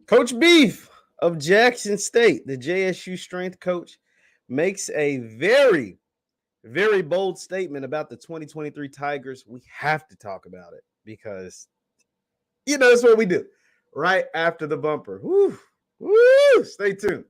Coach Beef of Jackson State, the JSU strength coach, makes a very, very bold statement about the 2023 Tigers. We have to talk about it because, that's what we do right after the bumper. Woo, woo, stay tuned.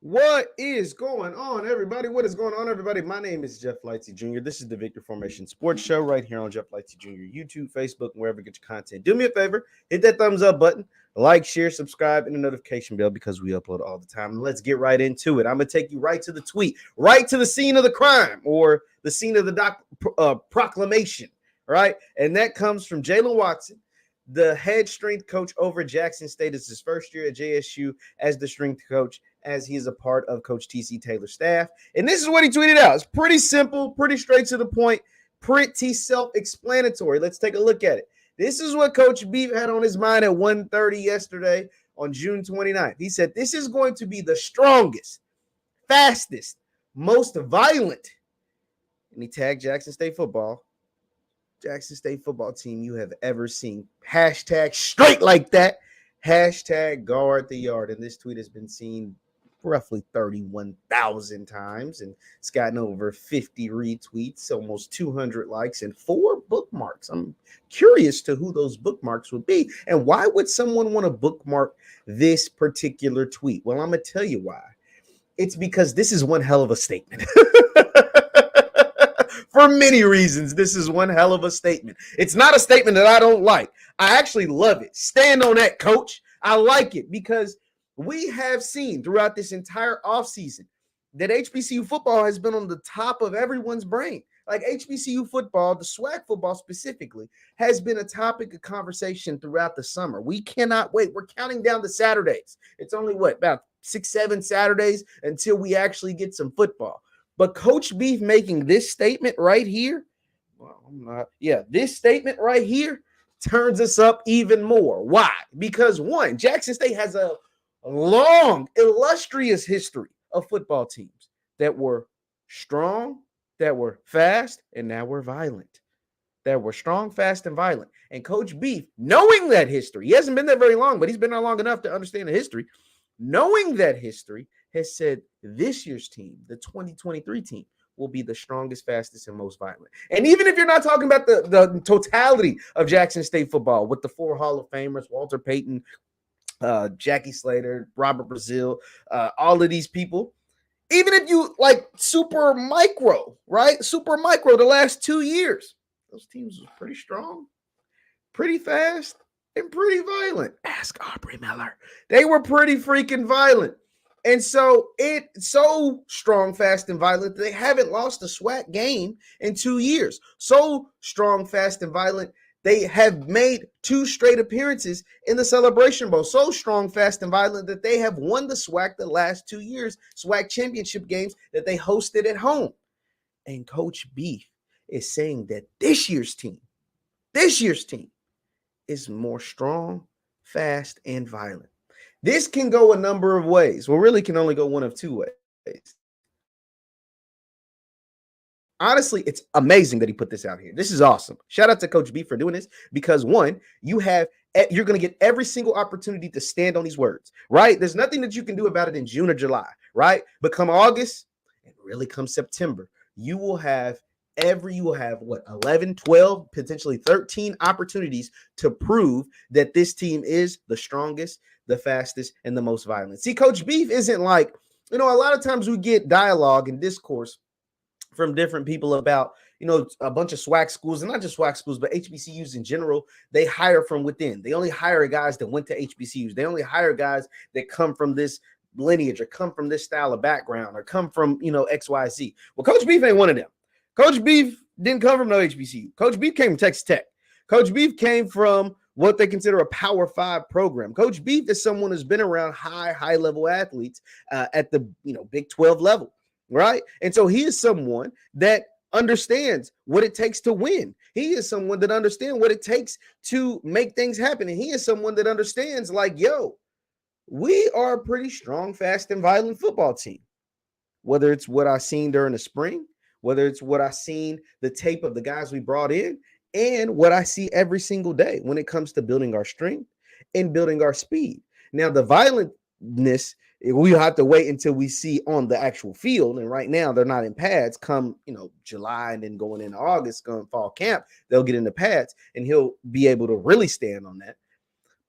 What is going on, everybody? What is going on, everybody? My name is JeffLightsyJr. This is the Victory Formation Sports Show right here on JeffLightsYJr, YouTube, Facebook, and wherever you get your content. Do me a favor, hit that thumbs up button, like, share, subscribe, and the notification bell because we upload all the time. And let's get right into it. I'm going to take you right to the tweet, right to the scene of the crime or the scene of the proclamation, right? And that comes from Jaylon Watson, the head strength coach over at Jackson State. It's his first year at JSU as the strength coach, as he is a part of Coach T.C. Taylor's staff. And this is what he tweeted out. It's pretty simple, pretty straight to the point, pretty self-explanatory. Let's take a look at it. This is what Coach Beef had on his mind at 1:30 yesterday on June 29th. He said, this is going to be the strongest, fastest, most violent, and he tagged Jackson State football team you have ever seen. Hashtag straight like that. Hashtag guard the yard. And this tweet has been seen roughly 31,000 times, and it's gotten over 50 retweets, almost 200 likes, and 4 bookmarks. I'm curious to who those bookmarks would be, and why would someone want to bookmark this particular tweet? Well, I'm going to tell you why. It's because this is one hell of a statement. For many reasons, this is one hell of a statement. It's not a statement that I don't like. I actually love it. Stand on that, coach. I like it because we have seen throughout this entire offseason that HBCU football has been on the top of everyone's brain. Like HBCU football, the SWAC football specifically, has been a topic of conversation throughout the summer. We cannot wait. We're counting down the Saturdays. It's only, about 6-7 Saturdays until we actually get some football. But Coach Beef making this statement right here, this statement right here turns us up even more. Why? Because, one, Jackson State has a long, illustrious history of football teams that were strong, that were fast, and now we're violent. That were strong, fast, and violent. And Coach Beef, knowing that history, he hasn't been there very long, but he's been there long enough to understand the history. Knowing that history, has said this year's team, the 2023 team, will be the strongest, fastest, and most violent. And even if you're not talking about the totality of Jackson State football with the 4 Hall of Famers, Walter Payton, Jackie Slater, Robert Brazile, all of these people, even if you like super micro, right? Super micro the last 2 years, those teams were pretty strong, pretty fast, and pretty violent. Ask Aubrey Miller. They were pretty freaking violent. And so it's so strong, fast, and violent that they haven't lost a SWAC game in 2 years. So strong, fast, and violent, they have made 2 straight appearances in the Celebration Bowl. So strong, fast, and violent that they have won the SWAC the last 2 years, SWAC championship games that they hosted at home. And Coach Beef is saying that this year's team is more strong, fast, and violent. This can go a number of ways. Well, really can only go one of 2 ways. Honestly, it's amazing that he put this out here. This is awesome. Shout out to Coach B for doing this because, one, you're going to get every single opportunity to stand on these words, right? There's nothing that you can do about it in June or July, right? But come August and really come September, you will have 11, 12, potentially 13 opportunities to prove that this team is the strongest, the fastest, and the most violent. See, Coach Beef isn't like, a lot of times we get dialogue and discourse from different people about, a bunch of SWAC schools, and not just SWAC schools, but HBCUs in general. They hire from within. They only hire guys that went to HBCUs. They only hire guys that come from this lineage or come from this style of background or come from, XYZ. Well, Coach Beef ain't one of them. Coach Beef didn't come from no HBCU. Coach Beef came from Texas Tech. Coach Beef came from what they consider a Power 5 program. Coach Beef is someone who's been around high-level athletes at the Big 12 level, right? And so he is someone that understands what it takes to win. He is someone that understands what it takes to make things happen. And he is someone that understands, like, yo, we are a pretty strong, fast, and violent football team. Whether it's what I seen during the spring, whether it's what I seen the tape of the guys we brought in, and what I see every single day when it comes to building our strength and building our speed. Now, the violentness, we have to wait until we see on the actual field. And right now, they're not in pads. Come, July and then going into August, going fall camp, they'll get into pads, and he'll be able to really stand on that.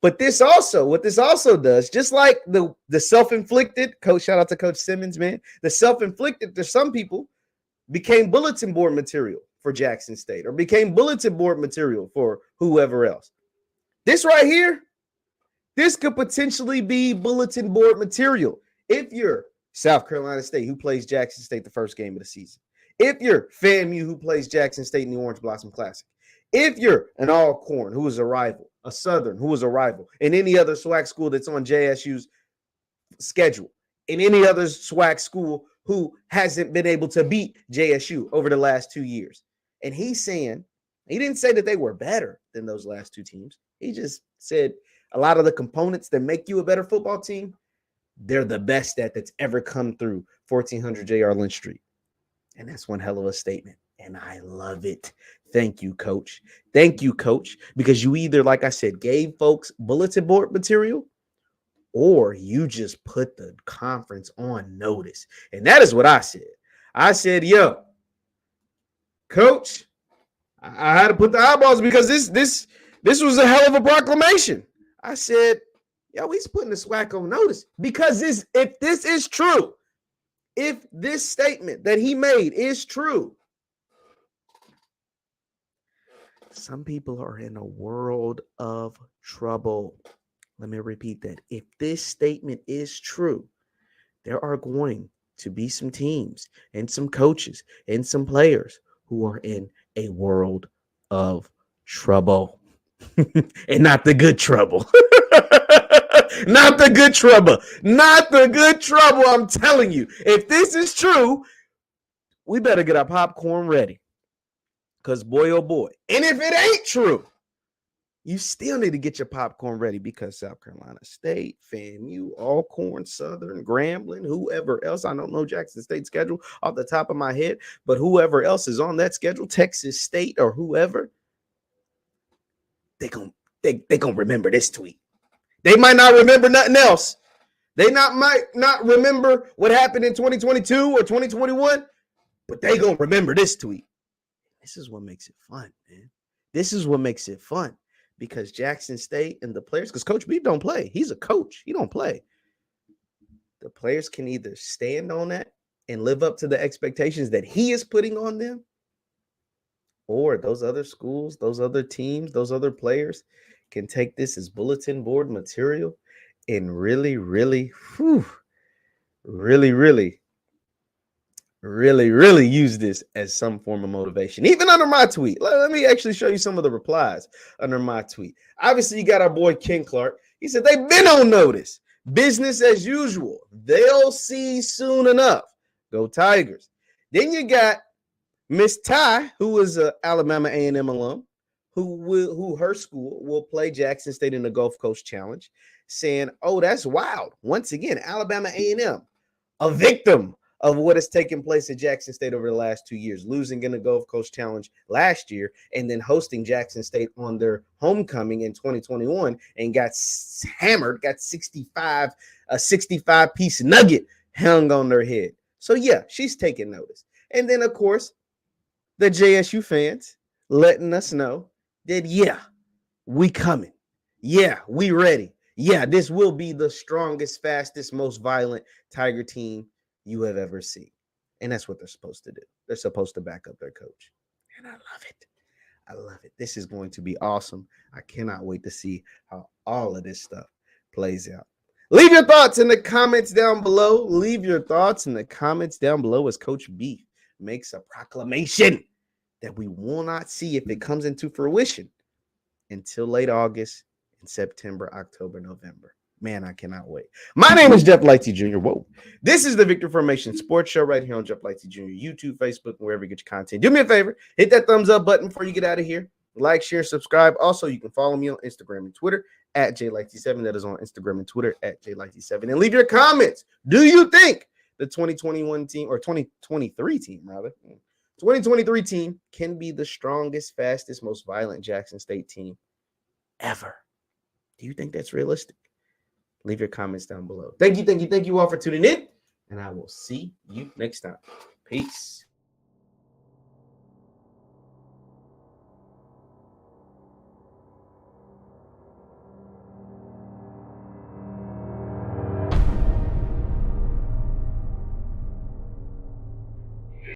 But what this also does, just like the self-inflicted, coach, shout out to Coach Simmons, man, the self-inflicted, there's some people became bulletin board material for Jackson State or became bulletin board material for whoever else. This right here, this could potentially be bulletin board material if you're South Carolina State, who plays Jackson State the first game of the season. If you're FAMU, who plays Jackson State in the Orange Blossom Classic. If you're an Alcorn, who is a rival, a Southern, who is a rival, and any other SWAC school that's on JSU's schedule, and any other SWAC school who hasn't been able to beat JSU over the last 2 years. And he's saying, he didn't say that they were better than those last two teams. He just said a lot of the components that make you a better football team, they're the best that's ever come through 1400 JR Lynch Street. And that's one hell of a statement. And I love it. Thank you, Coach. Thank you, Coach, because you either, like I said, gave folks bulletin board material, or you just put the conference on notice. And that is what I said. I said, yo, Coach, I had to put the eyeballs because this was a hell of a proclamation. I said, yo, he's putting the SWAC on notice because if this is true, if this statement that he made is true, some people are in a world of trouble. Let me repeat that. If this statement is true, there are going to be some teams and some coaches and some players who are in a world of trouble. And not the good trouble. Not the good trouble. Not the good trouble. I'm telling you, if this is true, we better get our popcorn ready. Because boy, oh boy. And if it ain't true, you still need to get your popcorn ready because South Carolina State, FAMU, Alcorn, Southern, Grambling, whoever else, I don't know Jackson State's schedule off the top of my head, but whoever else is on that schedule, Texas State or whoever, they gonna remember this tweet. They might not remember nothing else. They might not remember what happened in 2022 or 2021, but they gonna remember this tweet. This is what makes it fun, man. This is what makes it fun. Because Jackson State and the players, because Coach B don't play. He's a coach. He don't play. The players can either stand on that and live up to the expectations that he is putting on them, or those other schools, those other teams, those other players can take this as bulletin board material and really use this as some form of motivation. Even under my tweet. Let me actually show you some of the replies under my tweet. Obviously, you got our boy Ken Clark. He said they've been on notice. Business as usual. They'll see soon enough. Go Tigers. Then you got Miss Ty, who is an Alabama A&M alum, who her school will play Jackson State in the Gulf Coast Challenge, saying, oh, that's wild. Once again, Alabama A&M, a victim of what has taken place at Jackson State over the last 2 years, losing in the Gulf Coast Challenge last year and then hosting Jackson State on their homecoming in 2021 and got hammered, got a 65-piece nugget hung on their head. So, yeah, she's taking notice. And then, of course, the JSU fans letting us know that, yeah, we coming. Yeah, we ready. Yeah, this will be the strongest, fastest, most violent Tiger team you have ever seen. And that's what they're supposed to do. They're supposed to back up their coach. And I love it. I love it. This is going to be awesome. I cannot wait to see how all of this stuff plays out. Leave your thoughts in the comments down below. Leave your thoughts in the comments down below as Coach Beef makes a proclamation that we will not see if it comes into fruition until late August and September, October, November. Man, I cannot wait. My name is Jeff Lightsy Jr. Whoa. This is the Victor Formation Sports Show right here on Jeff Lightsy Jr. YouTube, Facebook, wherever you get your content. Do me a favor. Hit that thumbs up button before you get out of here. Like, share, subscribe. Also, you can follow me on Instagram and Twitter at JLightsy7. That is on Instagram and Twitter at JLightsy7. And leave your comments. Do you think the 2021 team, or 2023 team, rather, 2023 team can be the strongest, fastest, most violent Jackson State team ever? Do you think that's realistic? Leave your comments down below. Thank you all for tuning in, and I will see you next time. Peace.